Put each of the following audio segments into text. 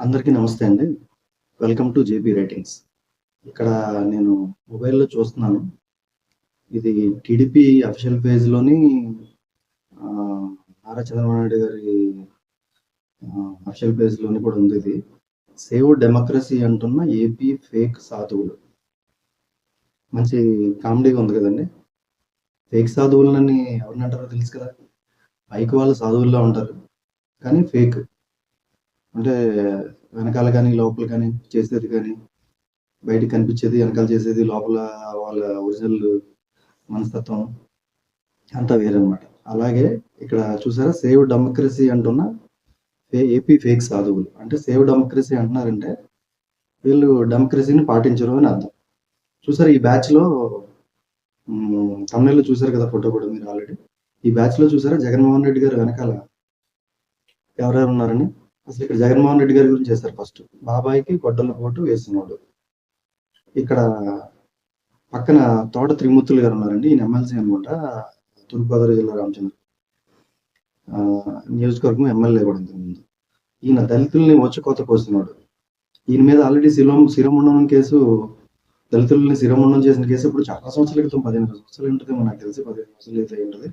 అందరికీ నమస్తే అండి. Welcome to JP writings. ఇక్కడ నేను మొబైల్‌లో చూస్తున్నాను. ఇది టీడీపీ అఫీషియల్ పేజ్‌లోని నారా చంద్రబాబు నాయుడు గారి అఫీషియల్ పేజ్‌లోని కూడా ఉంది ఇది. సేవ్ డెమోక్రసీ అంటున్న ఏపీ ఫేక్ సాధువులు. మంచి కామెడీగా ఉంది కదండీ! ఫేక్ సాధువులని ఎవరిని అంటారో తెలుసు కదా! పైకి వాళ్ళు సాధువుల్లా ఉంటారు. కానీ ఫేక్. అంటే వెనకాల కానీ, లోపల కానీ, చేసేది కానీ బయటికి కనిపించేది, వెనకాల చేసేది, లోపల వాళ్ళ ఒరిజినల్ మనస్తత్వం అంతా వేరనమాట. అలాగే ఇక్కడ చూసారా, సేవ్ డెమోక్రసీ అంటున్న ఏపీ ఫేక్ సాధువులు. అంటే సేవ్ డెమోక్రసీ అంటున్నారంటే వీళ్ళు డెమోక్రసీని పాటించరు అని అర్థం. చూసారా ఈ బ్యాచ్లో తమిళలో చూసారు కదా ఫోటో కూడా మీరు ఆల్రెడీ. ఈ బ్యాచ్లో చూసారా జగన్మోహన్ రెడ్డి గారు వెనకాల ఎవరెవరు ఉన్నారని. అసలు ఇక్కడ జగన్మోహన్ రెడ్డి గారి గురించి చేస్తారు ఫస్ట్. బాబాయికి గొడ్డల పోటు వేసినోడు. ఇక్కడ పక్కన తోట త్రిమూర్తులు గారు ఉన్నారండి. ఈయన ఎమ్మెల్సీ అనుకుంటా, తూర్పుగోదావరి జిల్లా రామచంద్ర నియోజకవర్గం ఎమ్మెల్యే కూడా ముందు. ఈయన దళితుల్ని వచ్చుకోత కోసినాడు. ఈయన మీద ఆల్రెడీ శిరోముండనం కేసు, దళితుల్ని శిరోముండనం చేసిన కేసు ఇప్పుడు చాలా సంవత్సరాల క్రితం, 15 సంవత్సరాలు ఉంటుందేమో నాకు తెలిసి, 15 సంవత్సరాలు అయితే ఉంటుంది.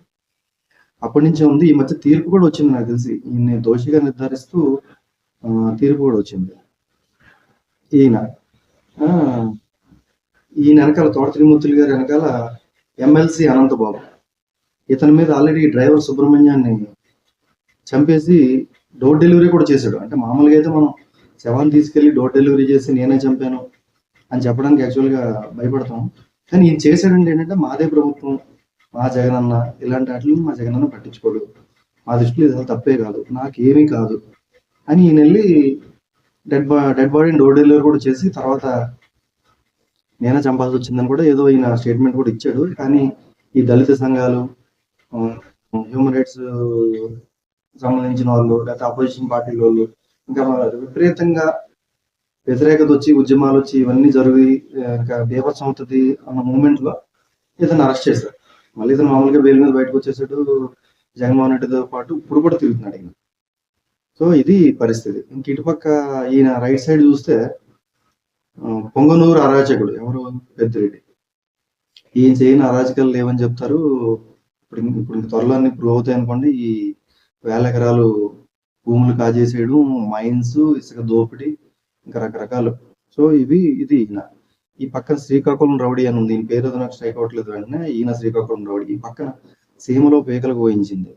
అప్పటి నుంచే ఉంది. ఈ మధ్య తీర్పు కూడా వచ్చింది నాకు తెలిసి, ఈయన్ని దోషిగా నిర్ధారిస్తూ తీర్పు కూడా వచ్చింది. ఈయన వెనకాల తోట త్రిమూర్తులు గారి వెనకాల ఎమ్మెల్సీ అనంతబాబు. ఇతని మీద ఆల్రెడీ డ్రైవర్ సుబ్రహ్మణ్యాన్ని చంపేసి డోర్ డెలివరీ కూడా చేశాడు. అంటే మామూలుగా అయితే మనం శవాన్ని తీసుకెళ్లి డోర్ డెలివరీ చేసి నేనే చంపాను అని చెప్పడానికి యాక్చువల్గా భయపడతాం. కానీ ఈయన చేశాడంటే ఏంటంటే, మాదే ప్రభుత్వం, మా జగనన్న, ఇలాంటి వాటిని మా జగనన్న పట్టించుకోడు, మా దృష్టిలో ఇది తప్పే కాదు, నాకేమీ కాదు అని ఈయన వెళ్ళి డెడ్ బాడీని డోర్ డెలివరీ కూడా చేసి తర్వాత నేనే చంపాల్సి వచ్చిందని కూడా ఏదో ఈయన స్టేట్మెంట్ కూడా ఇచ్చాడు. కానీ ఈ దళిత సంఘాలు, హ్యూమన్ రైట్స్ సంబంధించిన వాళ్ళు, లేకపోతే అపోజిషన్ పార్టీల వాళ్ళు ఇంకా విపరీతంగా వ్యతిరేకత వచ్చి, ఉద్యమాలు వచ్చి, ఇవన్నీ జరిగి ఇంకా బీభత్సం అవుతుంది అన్న మూమెంట్లో ఇతను అరెస్ట్ చేశారు. మళ్ళీ ఇతను మామూలుగా బెయిల్ మీద బయటకు వచ్చేసాడు. జగన్మోహన్ రెడ్డితో పాటు ఇప్పుడు కూడా తిరుగుతున్నాడు ఈయన. సో ఇది పరిస్థితి. ఇంక ఇటుపక్క ఈయన రైట్ సైడ్ చూస్తే పొంగనూరు అరాచకుడు ఎవరు, పెద్దిరెడ్డి. ఈయన చేయని అరాచకాలు లేవని చెప్తారు. ఇప్పుడు త్వరలో అన్ని ప్రూవ్ అవుతాయి అనుకోండి. ఈ 1000 ఎకరాలు భూములు కాజేసేయడం, మైన్స్, ఇసుక దోపిడీ, ఇంకా రకరకాలు. సో ఇది ఈయన. ఈ పక్కన శ్రీకాకుళం రౌడీ అని ఉంది. ఈయన పేరు ఏదో నాకు స్ట్రైక్ అవ్వట్లేదు వెంటనే. ఈయన శ్రీకాకుళం రౌడీ. ఈ పక్కన సీమలో పేకలకు పోయించింది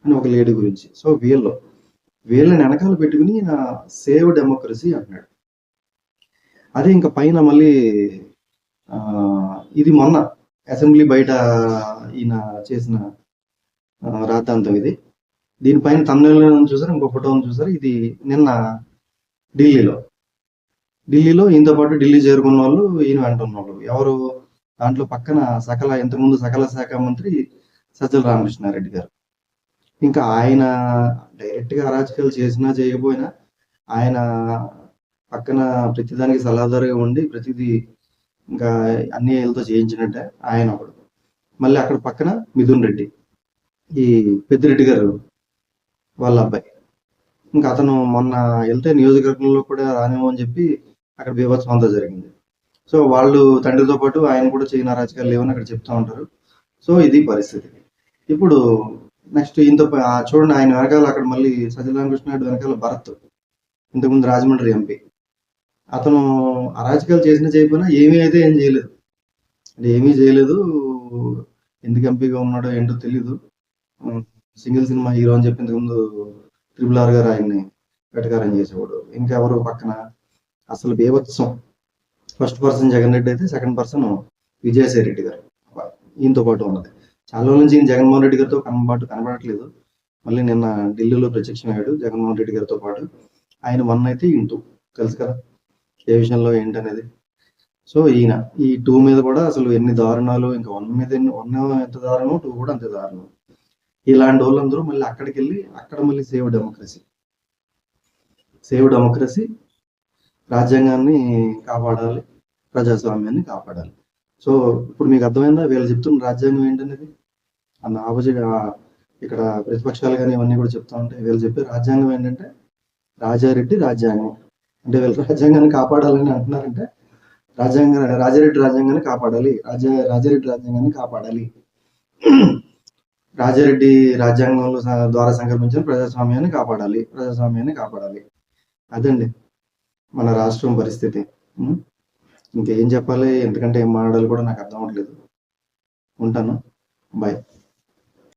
అని ఒక లేడీ గురించి. సో వీళ్ళని వెనకాల పెట్టుకుని ఈయన సేవ్ డెమోక్రసీ అంటున్నాడు. అదే ఇంకా పైన మళ్ళీ ఇది మొన్న అసెంబ్లీ బయట ఈయన చేసిన రాద్ధాంతం ఇది. దీనిపైన తమిళనాడు చూసారు, ఇంకో ఫోటో చూసారు. ఇది నిన్న ఢిల్లీలో ఈయనతో పాటు ఢిల్లీ చేరుకున్న వాళ్ళు, ఈయన వెంట ఉన్న వాళ్ళు ఎవరు, దాంట్లో పక్కన ఇంతకుముందు సకల శాఖ మంత్రి సజ్జల రామకృష్ణారెడ్డి గారు. ఇంకా ఆయన డైరెక్ట్గా అరాచకాలు చేసినా చేయకపోయినా ఆయన పక్కన ప్రతిదానికి సలహాదారుగా ఉండి ప్రతిదీ ఇంకా అన్ని ఏళ్ళతో చేయించినట్టే ఆయన ఒకడు. మళ్ళీ అక్కడ పక్కన మిథున్ రెడ్డి, ఈ పెద్దిరెడ్డి గారు వాళ్ళ అబ్బాయి. ఇంకా అతను మొన్న వెళ్తే నియోజకవర్గంలో కూడా రానివ్వని చెప్పి అక్కడ బీభత్సం అంతా జరిగింది. సో వాళ్ళు తండ్రితో పాటు ఆయన కూడా చేయని అరాచకాలు లేవని అక్కడ చెప్తా ఉంటారు. సో ఇది పరిస్థితి. ఇప్పుడు నెక్స్ట్ ఈయనతో చూడండి, ఆయన వెనకాల అక్కడ మళ్ళీ సజ్జల రామకృష్ణారెడ్డి వెనకాల భరత్, ఇంతకుముందు రాజమండ్రి ఎంపీ. అతను అరాచకాలు చేసినా చేయకపోయినా ఏమీ ఏం చేయలేదు. అంటే ఏమీ చేయలేదు. ఎందుకు ఎంపీగా ఉన్నాడో ఏంటో తెలీదు. సింగిల్ సినిమా హీరో అని చెప్పి ఇంతకుముందు RRR గారు ఆయన్ని వెటకారం చేసేవాడు. ఇంకెవరు పక్కన అసలు బీభత్సం. ఫస్ట్ పర్సన్ జగన్ రెడ్డి అయితే, సెకండ్ పర్సన్ విజయసాయి రెడ్డి గారు ఈయనతో పాటు ఉన్నది. చాలా రోజుల నుంచి ఈయన జగన్మోహన్ రెడ్డి గారితో కనబడట్లేదు. మళ్ళీ నిన్న ఢిల్లీలో ప్రత్యక్షమయ్యాడు జగన్మోహన్ రెడ్డి గారితో పాటు. ఆయన 1 అయితే ఈయన 2, తెలుసు కదా ఏ విషయంలో ఏంటనేది. సో ఈయన ఈ 2 మీద కూడా అసలు ఎన్ని దారుణాలు. ఇంకా 1 మీద 1 ఎంత దారుణం, 2 కూడా అంతే దారుణం. ఇలాంటి వాళ్ళందరూ మళ్ళీ అక్కడికి వెళ్ళి అక్కడ మళ్ళీ సేవ్ డెమోక్రసీ, రాజ్యాంగాన్ని కాపాడాలి, ప్రజాస్వామ్యాన్ని కాపాడాలి. సో ఇప్పుడు మీకు అర్థమైందా వీళ్ళు చెప్తున్న రాజ్యాంగం ఏంటనేది? అన్న ఆపోజిట్ ఇక్కడ ప్రతిపక్షాలు కానీ ఇవన్నీ కూడా చెప్తా ఉంటాయి. వీళ్ళు చెప్పే రాజ్యాంగం ఏంటంటే రాజారెడ్డి రాజ్యాంగం. అంటే వీళ్ళు రాజ్యాంగాన్ని కాపాడాలని అంటున్నారంటే రాజారెడ్డి రాజ్యాంగాన్ని కాపాడాలి, రాజారెడ్డి రాజ్యాంగాన్ని కాపాడాలి, రాజారెడ్డి రాజ్యాంగంలో ద్వారా సంకల్పించిన ప్రజాస్వామ్యాన్ని కాపాడాలి. అదండి మన రాష్ట్రం పరిస్థితి. ఇంకేం చెప్పాలి, ఎందుకంటే ఏం మాట్లాడాలి కూడా నాకు అర్థం అవ్వట్లేదు. ఉంటాను. బాయ్.